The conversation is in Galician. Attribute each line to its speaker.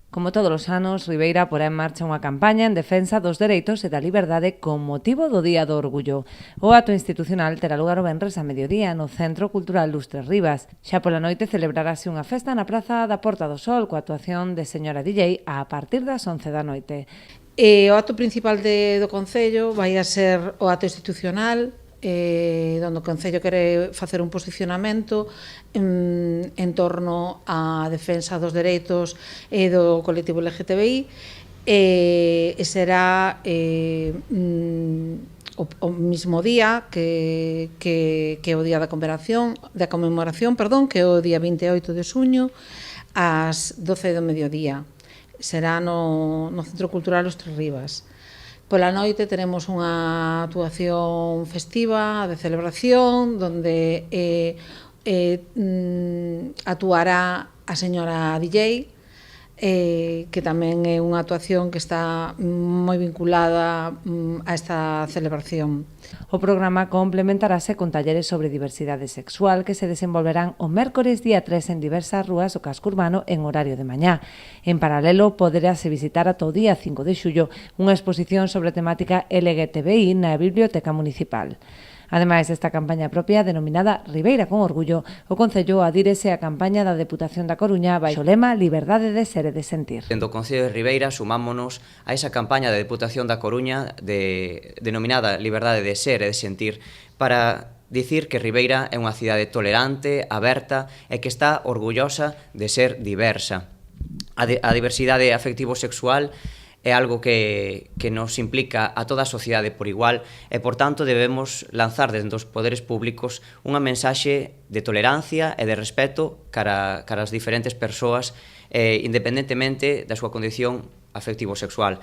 Speaker 1: Como todos os anos, Ribeira porá en marcha unha campaña en defensa dos dereitos e da liberdade con motivo do Día do Orgullo. O acto institucional terá lugar o venres a mediodía no Centro Cultural Lustres Rivas. Xa pola noite celebrarase unha festa na Praza da Porta do Sol coa actuación de Señora DJ a partir das 11 da noite.
Speaker 2: O acto principal do Concello vai a ser o acto institucional, onde o Concello quere facer un posicionamento en torno á defensa dos dereitos do colectivo LGTBI, e será o mismo día que o día da conmemoración, que é o día 28 de xuño, ás 12 do mediodía. Será no Centro Cultural Lustres Rivas. Pola noite teremos unha actuación festiva de celebración onde actuará a señora DJ, que tamén é unha actuación que está moi vinculada a esta celebración.
Speaker 1: O programa complementarase con talleres sobre diversidade sexual que se desenvolverán o mércores día 3 en diversas rúas do casco urbano en horario de mañá. En paralelo, poderase visitar ata o día 5 de xullo unha exposición sobre temática LGTBI na Biblioteca Municipal. Ademais desta campaña propia denominada Ribeira con Orgullo, o Concello adírese á campaña da Deputación da Coruña baixo o lema Liberdade de ser e de sentir.
Speaker 3: Dentro do Concello de Ribeira sumámonos a esa campaña da Deputación da Coruña denominada Liberdade de ser e de sentir para dicir que Ribeira é unha cidade tolerante, aberta e que está orgullosa de ser diversa. A diversidade afectivo-sexual é algo que nos implica a toda a sociedade por igual e, por tanto, debemos lanzar desde os poderes públicos unha mensaxe de tolerancia e de respeto cara as diferentes persoas, independentemente da súa condición afectivo-sexual.